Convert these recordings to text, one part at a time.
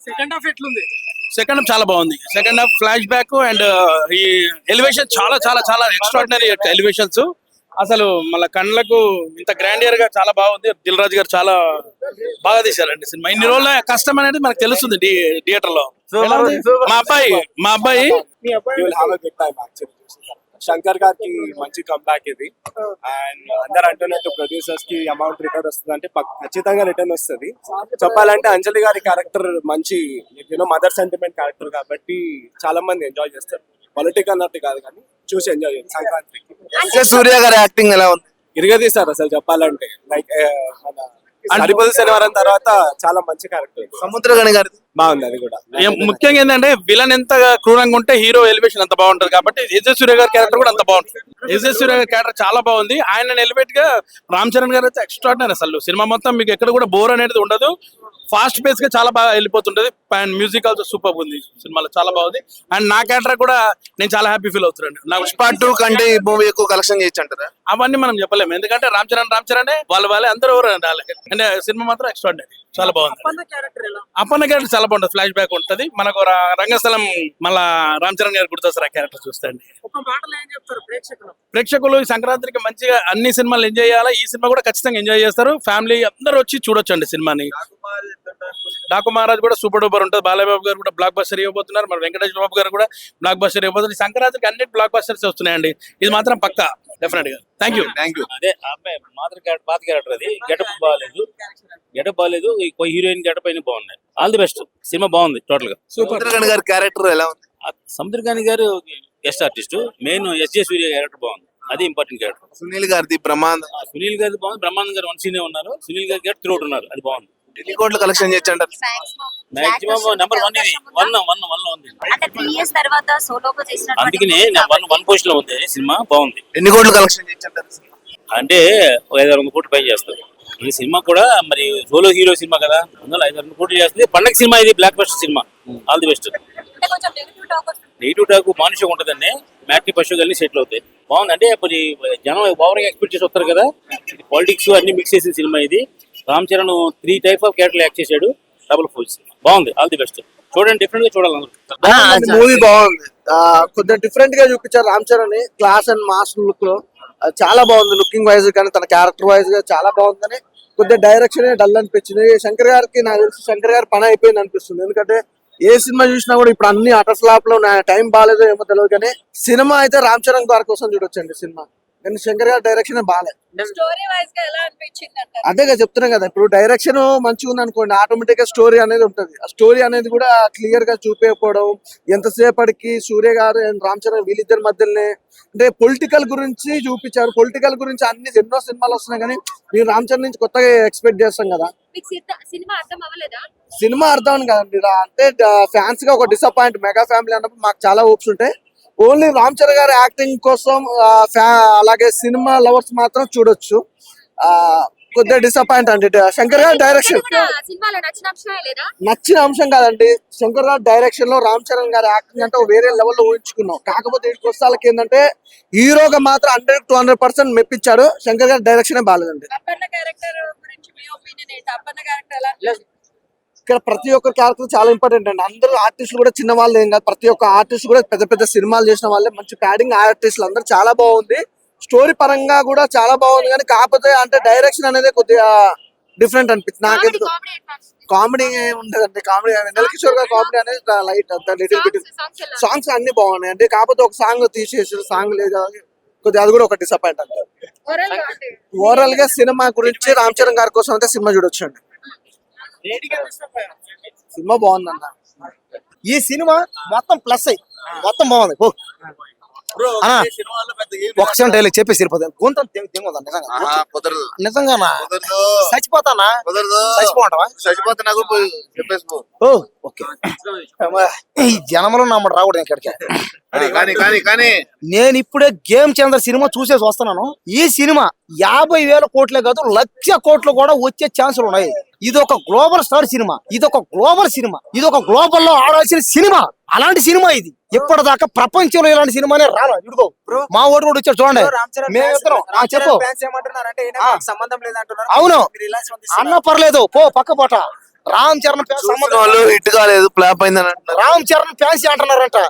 Second half ఎట్లుంది? Second half చాలా బాగుంది. Second half flash back and ఈ ఎలివేషన్ చాలా చాలా చాలా ఎక్స్ట్రాడినరీ ఎలివేషన్స్. అసలు మళ్ళీ కళ్ళకు ఇంత గ్రాండియర్ గా చాలా బాగుంది. దిల్ రాజు గారు చాలా బాగా తీశారండి సినిమా. ఇన్ని రోజుల కష్టం అనేది మనకు తెలుస్తుంది థియేటర్ లో. మా అబ్బాయి శంకర్ గారికి మంచి కంబ్యాక్ ఇది. అండ్ అందరు అంటున్నట్టు ప్రొడ్యూసర్స్ కి అమౌంట్ రిటర్న్ వస్తుంది అంటే ఖచ్చితంగా రిటర్న్ వస్తుంది. చెప్పాలంటే అంజలి గారి క్యారెక్టర్ మంచి మదర్ సెంటిమెంట్ క్యారెక్టర్ కాబట్టి చాలా మంది ఎంజాయ్ చేస్తారు. పొలిటిక్ అన్నట్టు కాదు కానీ చూసి ఎంజాయ్ చేస్తారు. సంక్రాంతికి సూర్య గారి యాక్టింగ్ ఎలా ఉంది? ఇరగదీశారు అసలు చెప్పాలంటే. లైక్ హరిపతి శనివారం తర్వాత చాలా మంచి క్యారెక్టర్. సముద్రగణి గారి బాగుంది అది కూడా. ముఖ్యంగా ఏంటంటే విలన్ ఎంత క్రూరంగా ఉంటే హీరో ఎలివేషన్ అంత బాగుంటది కాబట్టి ఎస్ఎస్ సూర్య గారి క్యారెక్టర్ కూడా అంత బాగుంటుంది. ఎస్ఎస్ సూర్య గారి క్యారెక్టర్ చాలా బాగుంది. ఆయన ఎలివేట్ గా రామ్ చరణ్ గారు అయితే ఎక్స్ట్రాడినరీ. అసలు సినిమా మొత్తం మీకు ఎక్కడ కూడా బోర్ అనేది ఉండదు. ఫాస్ట్ పేస్ గా చాలా బాగా వెళ్ళిపోతుంటది. అండ్ మ్యూజిక్ ఆల్సో సూపర్ ఉంది సినిమాలో, చాలా బాగుంది. అండ్ నా క్యారెక్టర్ కూడా నేను చాలా హ్యాపీ ఫీల్ అవుతున్నాను. నాకు పుష్ప 2 కంటే ఈ మూవీ ఎక్కువ కలెక్షన్ చేయొచ్చు అంటారా? అవన్నీ మనం చెప్పలేము, ఎందుకంటే రామ్ చరణ్ వాళ్ళే అందరూ ఎవరు అంటే సినిమా మాత్రం ఎక్స్ట్రాడినరీ, చాలా బాగుంది. అప్పన్న క్యారెక్టర్ చాలా బాగుంటుంది. ఫ్లాష్ బ్యాక్ ఉంటది మనకు. రంగస్థలం మళ్ళా రామ్ చరణ్ గారు గుర్తొస్తారు ఆ క్యారెక్టర్ చూస్తాండి. ప్రేక్షకులు ఈ సంక్రాంతికి మంచిగా అన్ని సినిమాలు ఎంజాయ్ చేయాలి. ఈ సినిమా కూడా ఖచ్చితంగా ఎంజాయ్ చేస్తారు. ఫ్యామిలీ అందరూ వచ్చి చూడొచ్చు అండి సినిమాని. డాకు మహారాజ్ కూడా సూపర్ డూపర్ ఉంటుంది. బాలయ్యబాబు గారు కూడా బ్లాక్ బస్టర్ ఇవ్వబోతున్నారు. మరి వెంకటేశ్వర బాబు గారు కూడా బ్లాక్ బస్టర్ ఇవ్వబోతున్నారు. సంక్రాంతికి అన్ని బ్లాక్ బస్టర్స్ వస్తున్నాయండి. ఇది మాత్రం పక్కా, డెఫినెట్ గా. Thank you. అదే అబ్బాయి పాత క్యారెక్టర్ అది. గెటప్ బాగాలేదు. హీరోయిన్ గెటప్ అయినా బాగున్నాయి. All the best. సినిమా బాగుంది టోటల్ గా. సముద్రగణి గారి క్యారెక్టర్ ఎలా ఉంది? సముద్రకాని గారు గెస్ట్ ఆర్టిస్ట్. మెయిన్ ఎస్జే సూర్య క్యారెక్టర్ బాగుంది. అది ఇంపార్టెంట్ క్యారెక్టర్. సునీల్ గారిది బ్రహ్మాండం. సునీల్ గారి బాగుంది. బ్రహ్మానందం గారు వన్ సీనే ఉన్నారు. సునీల్ గారి త్రూట్ ఉన్నారు. అది బాగుంది. ఎన్ని కోట్లు కలెక్షన్ చేయొచ్చు అంటారు? మాక్సిమం నెంబర్ 1 ఇది. 1 లో ఉంది. అంటే 3 years తర్వాత సోలోగా చేసినటువంటి అందుకనే 1 పొజిషన్ లో ఉంది. సినిమా బాగుంది. ఎన్ని కోట్లు కలెక్షన్ చేయొచ్చు అంటారు? అంటే 500 కోట్లు పై చేస్తారు. ఈ సినిమా కూడా మరి సోలో హీరో సినిమా కదా, అందులో 500 కోట్లు చేస్తుంది. పండగ సినిమా ఇది. Block buster cinema. All the best. అంటే కొంచెం నెగిటివ్ టాక్ మానుషంగా ఉంటుందండి. మ్యాట్ని పశువు కలిసి సెటిల్ అవుతాయి. బాగుంది. అంటే మరి జనం ఓవర్గా ఎక్స్పెక్ట్ చేసి వస్తారు కదా. పాలిటిక్స్ అన్ని మిక్స్ చేసిన సినిమా ఇది. Ram Charan 3 type of character act చేశాడు. డబుల్ ఫుల్ సినిమా బాగుంది. All the best. చూడండి, డిఫరెంట్ గా చూడాలి. మూవీ బాగుంది. కొద్దిగా డిఫరెంట్ గా చూపించారు Ram Charan. Class and mass look లో చాలా బాగుంది. లుకింగ్ వైజ్ కానీ తన క్యారెక్టర్ వైజ్ గా చాలా బాగుందని. కొద్దిగా డైరెక్షన్ డల్ అనిపించింది. శంకర్ గారికి నాకు తెలిసి శంకర్ గారి పని అయిపోయింది అనిపిస్తుంది. ఎందుకంటే ఏ సినిమా చూసినా కూడా ఇప్పుడు అన్ని అటర్ ఫ్లాప్ లో టైం బాగాలేదో ఏమో తెలియదు కానీ సినిమా అయితే రామ్ చరణ్ గారి కోసం చూడొచ్చండి సినిమా. కానీ శంకర్ గారి డైరెక్షన్ బాగాలేదు. స్టోరీ వైజ్ గా ఎలా అనిపించింది అంటారు? అదేగా చెప్తున్నాం కదా, ఇప్పుడు డైరెక్షన్ మంచిగా ఉంది అనుకోండి, ఆటోమేటిక్ గా స్టోరీ అనేది ఉంటది. ఆ స్టోరీ అనేది కూడా క్లియర్ గా చూపించకపోవడం, ఎంతసేపటికి సూర్య గారు అండ్ రామ్ చరణ్ వీళ్ళిద్దరి మధ్యలోనే అంటే పొలిటికల్ గురించి చూపించారు. పొలిటికల్ గురించి అన్ని ఎన్నో సినిమాలు వస్తున్నాయి కానీ మీరు రామ్ చరణ్ నుంచి కొత్తగా ఎక్స్పెక్ట్ చేస్తాం కదా. సినిమా అర్థం అవ్వలేదా? సినిమా అర్థం కదండి. అంటే ఫ్యాన్స్ గా ఒక డిసప్పాయింట్. మెగా ఫ్యామిలీ అన్నప్పుడు మాకు చాలా హోప్స్ ఉంటాయి. ఓన్లీ రామ్ చరణ్ గారి యాక్టింగ్ కోసం అలాగే సినిమా లవర్స్ మాత్రం చూడొచ్చు. కొద్దిగా డిసప్పాయింట్ అండి. శంకర్ గారి డైరెక్షన్ నచ్చిన అంశం కాదండి. శంకర్ గారి డైరెక్షన్ లో రామ్ చరణ్ గారి యాక్టింగ్ అంటే వేరే లెవెల్లో ఊహించుకున్నాం. కాకపోతే ఈ కొస్తాలకి ఏంటంటే హీరోగా మాత్రం 100-200% మెప్పించాడు. శంకర్ గారి డైరెక్షన్ బాగాలేదండి. ఇక్కడ ప్రతి ఒక్క క్యారెక్టర్ చాలా ఇంపార్టెంట్ అండి. అందరూ ఆర్టిస్టులు కూడా చిన్న వాళ్ళు ఏం కాదు. ప్రతి ఒక్క ఆర్టిస్ట్ కూడా పెద్ద పెద్ద సినిమాలు చేసిన వాళ్ళే. మంచి ప్యాడింగ్ ఆర్టిస్టులు అందరూ చాలా బాగుంది. స్టోరీ పరంగా కూడా చాలా బాగుంది. కానీ కాకపోతే అంటే డైరెక్షన్ అనేది కొద్దిగా డిఫరెంట్ అనిపిస్తుంది నాకెందుకు. కామెడీ ఉండదండి. కామెడీ వెన్నెల కిషోర్ గారు కామెడీ అనేది లైట్ అంత లిటిల్ బిట్. సాంగ్స్ అన్ని బాగున్నాయి అంటే కాకపోతే ఒక సాంగ్ తీసేసి సాంగ్ లేదు కొద్దిగా, అది కూడా ఒక డిసప్పాయింట్ అంటారు. ఓవరాల్ గా సినిమా గురించి రామ్ చరణ్ గారి కోసం అయితే సినిమా చూడొచ్చు అండి. సినిమా బాగుందన్న. ఈ సినిమా మొత్తం ప్లస్ అయ్యి మొత్తం బాగుంది. ఒక సెకండ్ డైలాగ్ చెప్పేసి వెళ్ళిపోతాను. గొంత నిజంగానా చచ్చిపోతానా? చచ్చిపోతా ఓకే. ఈ జనంలో నమ్మడు రాకూడదు ఇక్కడికి. నేను ఇప్పుడే గేమ్ చేంజర్ సినిమా చూసేసి వస్తున్నాను. ఈ సినిమా 50,000 కోట్లే కాదు 1,00,000 కోట్లు కూడా వచ్చే ఛాన్సులు ఉన్నాయి. ఇది ఒక గ్లోబల్ స్టార్ సినిమా. ఇది ఒక గ్లోబల్ సినిమా. ఇది ఒక గ్లోబల్ లో ఆడాల్సిన సినిమా. అలాంటి సినిమా ఇది. ఇప్పటిదాకా ప్రపంచంలో ఇలాంటి సినిమానే రాను. ఇడుకో మా ఓటు కూడా వచ్చాడు చూడండి. మేమిద్దరం చెప్పు. అవును అన్న పర్లేదు పో పక్క పోట. రామ్ చరణ్ ఫ్యాన్స్ సంబంధం వాళ్ళు హిట్ కాలేదు, ఫ్లాప్ అయిందని అంటున్నారు. రామ్ చరణ్ ఫ్యాన్స్ అంటున్నారంట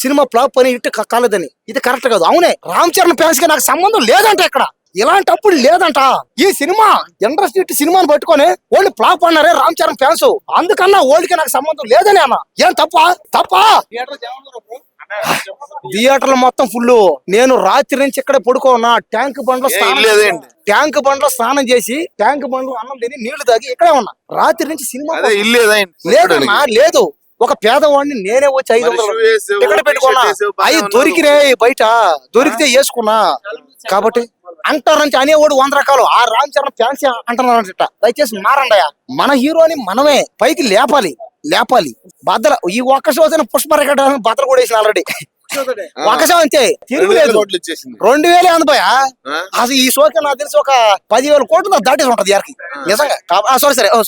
సినిమా ఫ్లాప్ అని ఇటు కాలేదని. ఇది కరెక్ట్ కాదు. అవునే, రామ్ చరణ్ ఫ్యాన్స్ కి నాకు సంబంధం లేదంట. ఇక్కడ ఇలాంటప్పుడు లేదంట. ఈ సినిమా ఇండస్ట్రీ సినిమాని పట్టుకొని వాళ్ళు ఫ్లాప్ అన్నారే రామ్ చరణ్ ఫ్యాన్స్, అందుకన్నా ఓడికి నాకు సంబంధం లేదని అన్న. ఏం తప్ప థియేటర్లు మొత్తం ఫుల్. నేను రాత్రి నుంచి ఇక్కడే పడుకోన్నా. ట్యాంక్ బండ్లో స్నానం చేసి ట్యాంక్ బండ్లో అన్నం తిని నీళ్లు తాగి ఇక్కడే ఉన్నా. రాత్రి నుంచి సినిమా లేదన్నా. లేదు, ఒక పేదవాడిని నేనే వచ్చి 500 టికెట్ పెట్టుకున్నా. అవి దొరికినాయి బయట, దొరికితే వేసుకున్నా. కాబట్టి అంటారంటే అనేవాడు 100 రకాలు. ఆ రామ్ చరణ్ ఫ్యాన్స్ అంటున్నారంట. దయచేసి మారండయా. మన హీరోని మనమే పైకి లేపాలి. బద్దల ఈ ఒక్క షో పుష్పరేఖ బద్దలు కూడా వేసిన ఆల్రెడీ. ఒక షో అంతే, తిరుగులేదు. 2000 అందుపోయా. అసలు ఈ షోకి నాకు తెలిసి ఒక 10,000 కోట్లు దాటేసి ఉంటది యారికి నిజంగా.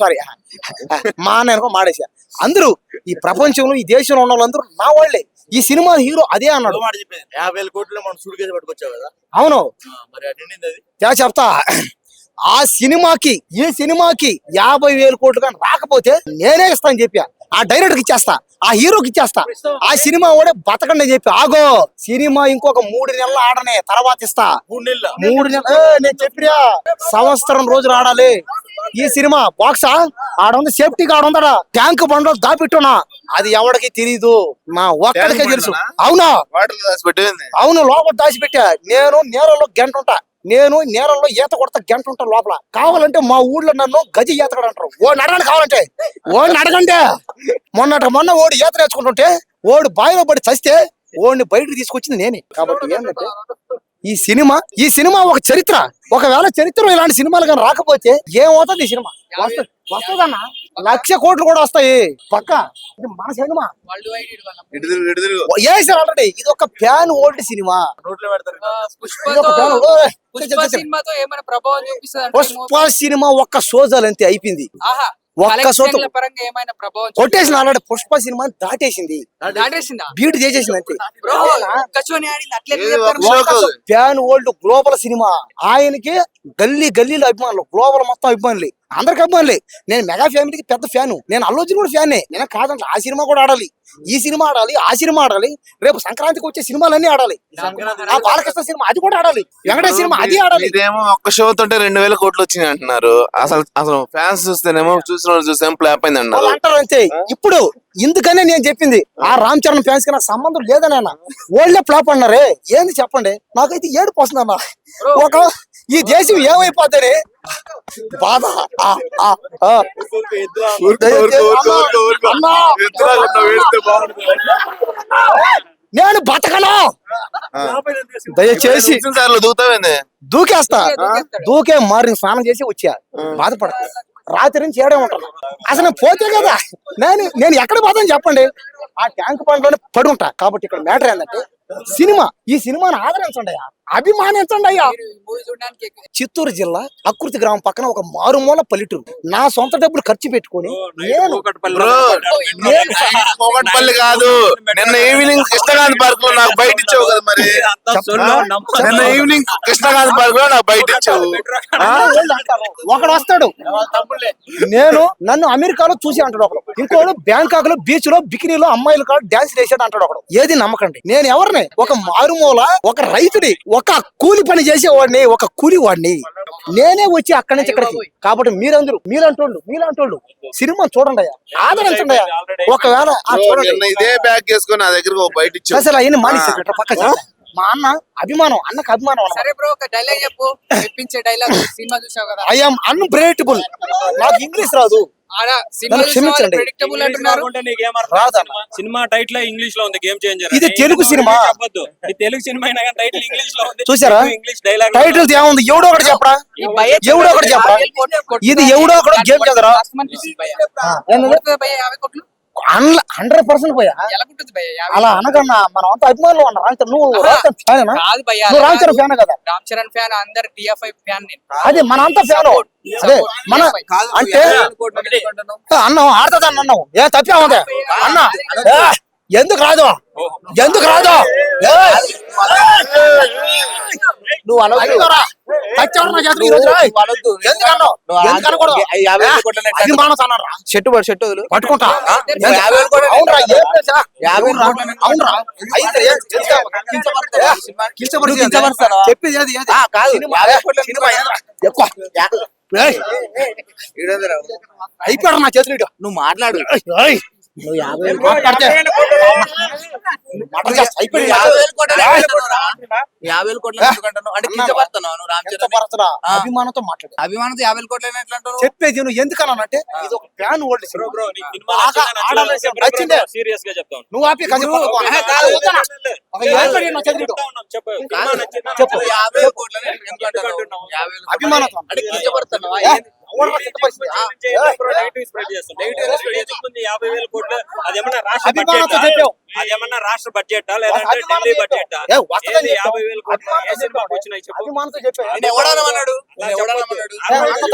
సారీ మా అన్న మాడేసా. అందరూ ఈ ప్రపంచంలో ఈ దేశంలో ఉన్న వాళ్ళందరూ నా వాళ్ళే. ఈ సినిమా హీరో అదే అన్నాడు. 50,000 కోట్లు మనం సూట్ కేసు పట్టుకొచ్చావు కదా. అవును, మరి చెప్తా. ఆ సినిమాకి ఈ సినిమాకి 50,000 కోట్లు కానీ రాకపోతే నేనే ఇస్తాను చెప్పా. ఆ డైరెక్టర్ కి ఇచ్చేస్తా, ఆ హీరోకి ఇచ్చేస్తా. ఆ సినిమా కూడా బతకండి అని చెప్పి. ఆగో, సినిమా ఇంకొక 3 నెలలు ఆడనే, తర్వాత ఇస్తా. 3 నెలలు నేను చెప్పినా, సంవత్సరం రోజులు ఆడాలి. ఈ సినిమా బాక్సా ఆడుంది, సేఫ్టీగా ఆడుందా. ట్యాంక్ బండ్లో దాపెట్టున్నా. అది ఎవరికి తెలీదు, మా ఒక్కడికే తెలుసు. అవునా, అవును, లోపల దాచిపెట్టా. నేను నేలలో గంట ఉంటా. నేను నేలలో ఈత కొడతా, గంట ఉంటా లోపల. కావాలంటే మా ఊళ్ళో నన్ను గజి ఈతగాడు అంటారు. ఓడిని అడగండి, కావాలంటే ఓడిని అడగండి. మొన్న ఓడి ఈత నేర్చుకుంటుంటే ఓడి బావిలో పడి చస్తే ఓడిని బయటకు తీసుకొచ్చింది నేనే. కాబట్టి ఏంటంటే ఈ సినిమా ఒక చరిత్ర. ఒకవేళ చరిత్రలో ఇలాంటి సినిమాలు కానీ రాకపోతే ఏమవుతుంది? ఈ సినిమా వస్తుందన్నా, 1,00,000 కోట్లు కూడా వస్తాయి పక్క. ఇది మన సినిమా సార్ ఆల్రెడీ. ఇది ఒక fan old cinema. Pushpa cinema ఒక్క సోజాలు అంతే, అయిపోయింది. ఒక్క సోజు కొట్టేసిన ఆల్రెడీ. పుష్ప సినిమా దాటేసింది, బీట్ చేసేసింది అంతే. Fan old global cinema. ఆయనకి గల్లీలో అభిమానులు, గ్లోబల్ మొత్తం అభిమానులు, అందరికి అభిమానులే. నేను మెగా ఫ్యామిలీకి పెద్ద ఫ్యాను. నేను అల్లు అర్జున్ కూడా ఫ్యానే. నేను కాదంటే ఆ సినిమా కూడా ఆడాలి, ఈ సినిమా ఆడాలి, ఆ సినిమా ఆడాలి. రేపు సంక్రాంతికి వచ్చే సినిమాలన్నీ ఆడాలి. ఆ బాలకృష్ణ సినిమా అది కూడా ఆడాలి, వెంకటేష్ సినిమా అది ఆడాలి. ఇదేమో ఒక్క షో తోటే 2,000 కోట్లు వచ్చినాయి అంటున్నారు. అసలు ఫ్యాన్స్ చూస్తేనేమో చూసిన వాళ్ళు చూస్తేమో ఫ్లాప్ అయింది అన్నారు. అంటారు అంతే. ఇప్పుడు ఇందుకనే నేను చెప్పింది, ఆ రామ్ చరణ్ ఫ్యాన్స్ కి నాకు సంబంధం లేదని అన్న. ఓల్డే ఫ్లాప్ అన్నారే, ఏంది చెప్పండి. నాకైతే ఏడుపు వస్తుంది అన్న. ఒక ఈ దేశం ఏమైపోతుంది బాధ. నేను బతకను, దయచేసి దూకేస్తా. దూకే మార్నింగ్ స్నానం చేసి వచ్చా. బాధపడతా, రాత్రి నుంచి ఏడే ఉంటాను. అసలు పోతే కదా నేను ఎక్కడ పోతాను చెప్పండి. ఆ ట్యాంక్ బండ్లోనే పడి ఉంటా. కాబట్టి ఇక్కడ మ్యాటర్ ఏంటంటే ఈ సినిమాని ఆదరించండి అయ్యా, అభిమానించండి అయ్యా. చిత్తూరు జిల్లా అకృతి గ్రామం పక్కన ఒక మారుమూల పల్లెటూరు. నా సొంత డబ్బులు ఖర్చు పెట్టుకుని కోకట్పల్లి కాదు, నిన్న ఈవినింగ్ కృష్ణకాంత్ పార్క్ లో నాకు బయట ఇచ్చావు కదా. మరి నిన్న ఈవినింగ్ కృష్ణకాంత్ పార్క్ లో నాకు బయట ఇచ్చావు. ఒకడు వస్తాడు, నన్ను అమెరికాలో చూసి అంటాడు ఒకడు. ఇంకోడు బ్యాంకాక్ లో బీచ్ లో బికినీలో అమ్మాయిలు కాదు డాన్స్ చేసాడు అంటాడు ఒకడు. ఏది నమ్మకండి. నేను ఎవరిని? ఒక మారుమూల, ఒక రైతుడి, ఒక కూలి పని చేసేవాడిని, ఒక కూలి వాడిని. నేనే వచ్చి అక్కడి నుంచి ఇక్కడికి. కాబట్టి మీరంటోళ్ళు సినిమా చూడండి అయ్యా, ఆదరించండి అయ్యా. ఒకవేళ ఇదే బ్యాగ్ చేసుకుని నా దగ్గర బయట ఇచ్చావు. అసలు అయిన మానేసి పక్క. మా అన్నకు అభిమానం. సరే బ్రో, ఒక డైలాగ్ చెప్పు, చెప్పించే డైలాగ్. సినిమా చూసావు కదా. I am unbreakable. నాకు ఇంగ్లీష్ రాదు, క్షమించండి. సినిమా టైటిల్ ఇంగ్లీష్ లో ఉంది, గేమ్ చేంజర్. ఇది తెలుగు సినిమా. తెలుగు సినిమా అయినా కానీ టైటిల్ ఇంగ్లీష్ లో ఉంది. చూసారా? ఇంగ్లీష్ డైలాగ్ టైటిల్ ఏముంది? ఎవడో ఒకటి చెప్పరా. ఇది ఎవడో ఒకటి గేమ్ చేద్దరా. 100% పోయా. అలా అనకన్నా, మనం అంతా అభిమానులు ఉన్నా. నువ్వు రామ్ చరణ్ ఫ్యాన్ కదా. రామ్ చరణ్ ఫ్యాన్, అందరు TF5 ఫ్యాన్. అదే మన అంతా ఫ్యాన్. అదే మన అంటే అన్నావు ఆడుతుంది అన్నావు. ఏ తప్పే ఉంది అన్న. ఎందుకు రాదు ఎందుకు రాదు ఏయ్! నువ్వు అనొద్దు. అయ్యోరా, చచ్చేవాడు నా చేతిలో ఈ రోజు, ఏయ్! నువ్వు అనొద్దు. ఎందుకు అన్నావు? ఎందుకు అనకూడదు? అభిమానం అన్నారా? షెట్టు వదులు. పట్టుకుంటా నువ్వు 50,000 కోట్లు అవునరా ఏం చేశా? 50,000 అవునరా అయితే ఏం చేశా? కించపరిచి కించపరుస్తావా? చెప్పేది ఏది ఏది? కాదు సినిమా 50,000 కోట్లు సినిమా ఏదిరా? ఎక్కువ ఏయ్! అయిపోయాడు నా చేతులు ఇటు. నువ్వు మాట్లాడు. ఏయ్! నువ్వు 50,000 మాట్లాడితే మటర్ చేస్తా. అయిపోయాడు. 50,000 కోట్లు ఏయ్! ఎందుకంటున్నావురా? 50,000 కోట్లు ఎందుకంటున్నావు? అంటే కించపరుస్తున్నావు నువ్వు రామ్ చరణ్. కించపరచరా? అభిమానంతో మాట్లాడు. అభిమానంతో 50,000 కోట్లు ఎట్లా అంటావు? చెప్పేది నువ్వు ఎందుకన్నానంటే ఇది ఒక ఫ్యాన్ ఓల్డ్ సినిమా. బ్రో నీకు సినిమా బాగా నచ్చిందే. సీరియస్ గా చెప్తాను నువ్వు ఆపి కసి కాదు. చెప్పు చెప్పు. 50,000 కోట్లు ఎందుకంటున్నావు? 50,000 అభిమానంతో అంటే కించపరుస్తున్నావా? అదేమన్నా రాష్ట్ర అభిమానంతో బడ్జెట్ చెప్పావు. అదేమన్నా రాష్ట్ర బడ్జెట్ లేదంటే అభిమానంతో ఢిల్లీ చెప్పావు. బడ్జెట్ ఏ, వస్తదని చెప్పావు. 50,000 కోట్లు ఏ సినిమాకి వచ్చినాయి చెప్పు అభిమానంతో చెప్పావు. నేను ఎవడనమన్నాడు? నేను ఎవడనమన్నాడు? అభిమానంతో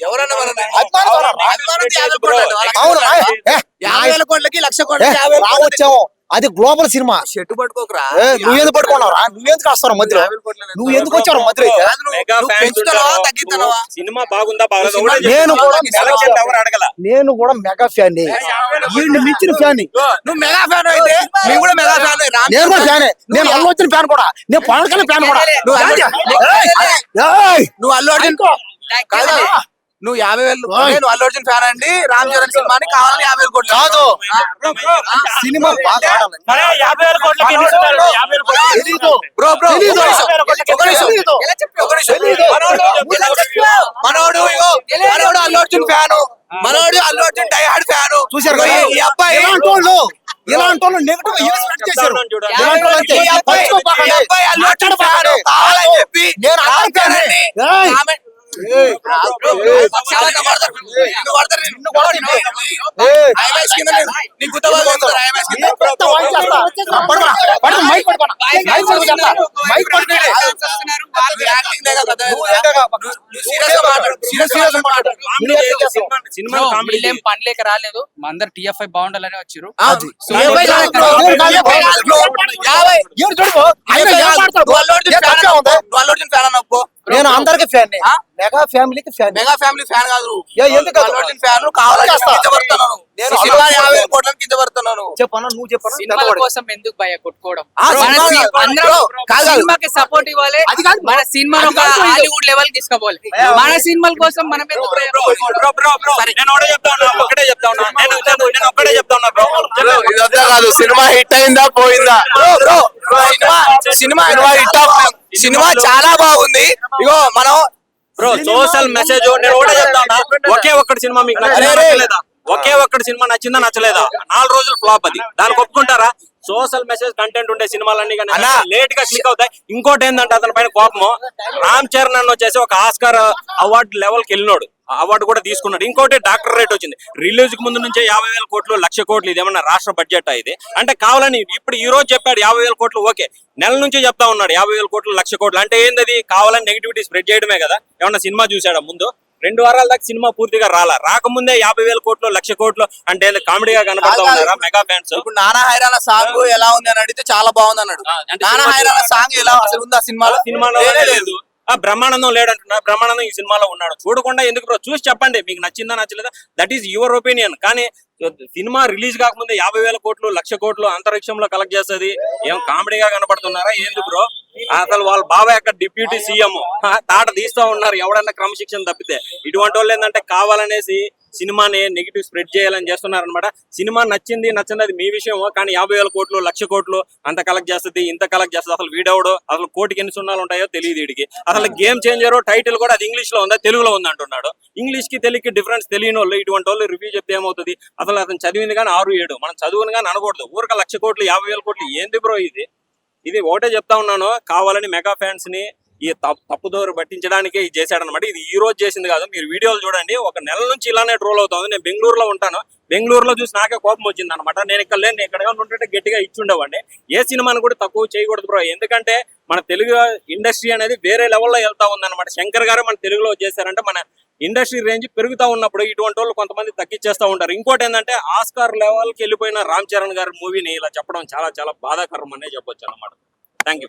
ఎవరన్నమన్నాడు? అభిమానంతో అభిమానంతో 50 కోట్లు అంటావా? అవును 50,000 కోట్లకి 1,00,000 కోట్లకి 50,000 కోట్లు వచ్చాము. అది గ్లోబల్ సినిమా. షెట్టు పట్టుకోకరా. నువ్వెందుకు పట్టుకున్నావురా? నువ్వెందుకు వస్తావు మధ్యలో? నువ్వు ఎందుకు వచ్చావు మధ్యలో అయితే? మెగా నువ్వు ఫ్యాన్స్ పెంచుతావా ఉంటారు. తగ్గిస్తావా? సినిమా బాగుందా బాగలేదా సినిమా ఒకటే నేను చెప్పు. కూడా సెలక్షన్ ఎవరు అడగల నేను కూడా మెగా ఫ్యాన్ వీడిని మించిన ఫ్యాన్. నువ్వు మెగా ఫ్యాన్ అయితే మేము కూడా మెగా ఫ్యాన్. నేను కూడా ఫ్యానే. నేను అల్లు అర్జున్ ఫ్యాన్ కూడా. నేను పవన్ కళ్యాణ్ ఫ్యాన్ కూడా. నువ్వు అల్లు- ఏయ్! నువ్వు అల్లు అర్జున్ కాదు. నువ్వు 50,000 నేను అల్లు అర్జున్ ఫ్యాన్ అండి. రామ్ చరణ్ సినిమాని కావాలని 50,000 కోట్లు కాదు. సినిమా బాగా ఆడాలి. సరే, 50,000 కోట్లకి ఎన్ని ఇస్తున్నారు? 50,000 కోట్లకి తెలీదు. బ్రో తెలీదు. ఒక నిమిషం. తెలీదు. ఒక నిమిషం. తెలీదు. మనోడు అల్లు అర్జున్ ఫ్యాను. మనోడు Allu Arjun die hard fan. చూశారు కదా? ఈ అబ్బాయి ఇలాంటి వాళ్ళు నెగిటివ్ యూస్ చేశారు. చూడండి. ఇలాంటి వాళ్ళు అంతే. ఈ అబ్బాయి అల్లు అర్జున్ ఫ్యాను కావాలని చెప్పి నేను రామ్ అర్థం చరణ్ కాదు. ని ఏయ్! కామెంట్ పక్షాలను కొడతారు. నిన్ను కొడతారు. నిన్ను కొడతారు. ఏయ్! ఐమాక్స్ కింద నీ గుత్తబాజు కొడతారు. ఐమాక్స్ కింద. కొత్త వాయిస్ చేస్తా. పడుకోరా. పడుకో. మైక్ పడుకోరా. మైక్ పడుకోరా. మైక్ పడుకోరా. నువ్వు యాక్టింగ్ లేక కదా. నువ్వు ఏంటగా? నువ్వు సీరియస్ గా మాట్లాడు. సీరియస్ గా మాట్లాడు. కామెడీ చేయాలి. సినిమా కామెడీ వీళ్ళేం పని లేక రాలేదు. మా అందరు టీఎఫ్ఐ బాగుండాలని వచ్చారు. అది. సో ఏమై కాదు బ్రో. ఏమై కాదు బ్రో. 50. ఏం చూడు. ఆయన ఏమై ఏం కాదు. మాట్లాడు? నువ్వు అల్లు అర్జున్ ఏ ఫ్యాన్ తప్పే ఉంది? నువ్వు అల్లు అర్జున్ ఫ్యాన్ అన్నప్పు. నేను అందరికి ఫ్యాన్. ఆ? మెగా ఫ్యామిలీకి ఫ్యాన్. మెగా ఫ్యామిలీ ఫ్యాన్ కాదు. ఎందుకు అల్లు అర్జున్ ఫ్యాన్ కావాలని చేస్తా. కించపడుతున్నాను. నేను నేను సినిమా అల్లు 50,000 కోట్లను కించపడుతున్నాను. చెప్పన్నా నువ్వు చెప్పన్నా సినిమాల కోసం ఎందుకు భయ కొట్టుకోవడం? ఆ, మన సినిమా సి- కాదు. అందరం బ్రో, కాదు. సినిమాకి సపోర్ట్ ఇవ్వాలి. అది కాదు. మన సినిమాను ఒక హాలీవుడ్ లెవెల్ తీసుకోవాలి. మన సినిమాల కోసం మనం ఎందుకు భయ కొట్టుకోవడం? బ్రో నేను ఒకటే చెప్తా ఉన్నా ఒకటే చెప్తా ఉన్నా నేను ఒక్కటే చెప్తా ఉన్నా బ్రో ఇదంతా కాదు, సినిమా హిట్ అయిందా పోయిందా? బ్రో సినిమా సినిమా చాలా బాగుంది. ఇగో మనం బ్రో సోషల్ మెసేజ్ నేను ఒకటే చెప్తా ఉన్నా ఒకే ఒక్కటి సినిమా మీకు నచ్చిందా అరే, అరే. నచ్చలేదా? ఒకే ఒక్కటి సినిమా నచ్చిందా నచ్చలేదా? 4 రోజులు ఫ్లాప్ అది. దానికి ఒప్పుకుంటారా? సోషల్ మెసేజ్ కంటెంట్ ఉండే సినిమాలన్నీ కానీ అన్నా. లేట్ గా క్లిక్ అవుతాయి. ఇంకోటి ఏంటంటే అతని పైన కోపము రామ్ చరణ్ అన్న వచ్చేసి ఒక ఆస్కార్ అవార్డు లెవెల్ కి వెళ్ళినాడు. అవార్డు కూడా తీసుకున్నాడు. ఇంకోటి డాక్టర్ రేట్ వచ్చింది. రిలీజ్ కు ముందు నుంచే 50,000 కోట్లు 1,00,000 కోట్లు ఇదేమన్నా రాష్ట్ర బడ్జెట్ ఇది అంటే కావాలని ఇప్పుడు ఈ రోజు చెప్పాడు 50,000 కోట్లు ఓకే నెల నుంచి చెప్తా ఉన్నాడు 50,000 కోట్లు 1,00,000 కోట్లు అంటే ఏంటది కావాలని నెగిటివిటీ స్ప్రెడ్ చేయడమే కదా. ఏమన్నా సినిమా చూసాడా ముందు 2 వారాల దాకా సినిమా పూర్తిగా రాకముందే 50,000 కోట్లు 1,00,000 కోట్లు అంటే కామెడీగా కనపడతా ఉన్నారా మెగా ఫ్యాన్స్? ఇప్పుడు నానా హైరాణ సాంగ్ ఎలా ఉంది అని అడిగితే చాలా బాగుంది అన్నాడు. అంటే నానా సినిమా హైరాణ సాంగ్ ఎలా అసలు ఉందా సినిమాలో? సినిమాలో లేనే లేదు. బ్రహ్మానందం లేడంటున్నా. బ్రహ్మానందం ఈ సినిమాలో ఉన్నాడు. చూడకుండా ఎందుకు బ్రో? చూసి చెప్పండి మీకు నచ్చిందా నచ్చలేదా. That is your opinion. కానీ సినిమా రిలీజ్ కాకముందే 50,000 కోట్లు 1,00,000 కోట్లు అంతరిక్షంలో కలెక్ట్ చేస్తుంది. ఏం కామెడీగా కనపడుతున్నారా ఏంది బ్రో? అసలు వాళ్ళ బాబాయ్ అక్కడ డిప్యూటీ సీఎం తాట తీస్తా ఉన్నారు ఎవడన్నా క్రమశిక్షణ తప్పితే. ఇటువంటి వాళ్ళు ఏంటంటే కావాలనేసి సినిమాని నెగిటివ్ స్ప్రెడ్ చేయాలని చేస్తున్నారు అనమాట. సినిమా నచ్చింది నచ్చింది అది మీ విషయం. కానీ 50,000 కోట్లు 1,00,000 కోట్లు అంత కలెక్ట్ చేస్తుంది ఇంత కలెక్ట్ చేస్తుంది. అసలు వీడెవడో అసలు కోటికి ఎన్ని సున్నాలు ఉంటాయో తెలియదు వీడికి. అసలు గేమ్ చేంజర్ టైటిల్ కూడా అది ఇంగ్లీష్ లో ఉందా తెలుగులో ఉంది అంటున్నాడు. ఇంగ్లీష్ కి తెలుగుకి డిఫరెన్స్ తెలియని వాళ్ళు ఇటువంటి వాళ్ళు రివ్యూ చెప్తే ఏమవుతుంది? అసలు అతను చదివింది కానీ 6-7 మనం చదువుని కానీ అనకూడదు. ఊరక 1,00,000 కోట్లు 50,000 కోట్లు ఏంది బ్రో ఇది ఒకటే చెప్తా ఉన్నాను. కావాలని మెగా ఫ్యాన్స్ ని ఈ తప్పుదోరు పట్టించడానికే ఇది చేశాడనమాట. ఇది ఈ రోజు చేసింది కాదు. మీరు వీడియోలు చూడండి. ఒక నెల నుంచి ఇలానే ట్రోల్ అవుతుంది. నేను బెంగళూరులో ఉంటాను. బెంగళూరులో చూసి నాకే కోపం వచ్చింది అనమాట. నేను ఇక్కడ లేని ఎక్కడ ఉంటుంటే గట్టిగా ఇచ్చుండేవాడిని. ఏ సినిమాని కూడా తక్కువ చేయకూడదు బ్రో. ఎందుకంటే మన తెలుగు ఇండస్ట్రీ అనేది వేరే లెవెల్లో వెళ్తా ఉందన్నమాట. శంకర్ గారు మన తెలుగులో చేశారంటే మన ఇండస్ట్రీ రేంజ్ పెరుగుతా ఉన్నప్పుడు ఇటువంటి వాళ్ళు కొంతమంది తగ్గించేస్తా ఉంటారు. ఇంకోటి ఏంటంటే ఆస్కార్ లెవెల్ కి వెళ్ళిపోయిన రామ్ చరణ్ గారి మూవీని ఇలా చెప్పడం చాలా చాలా బాధాకరం అనే చెప్పొచ్చు అన్నమాట. Thank you.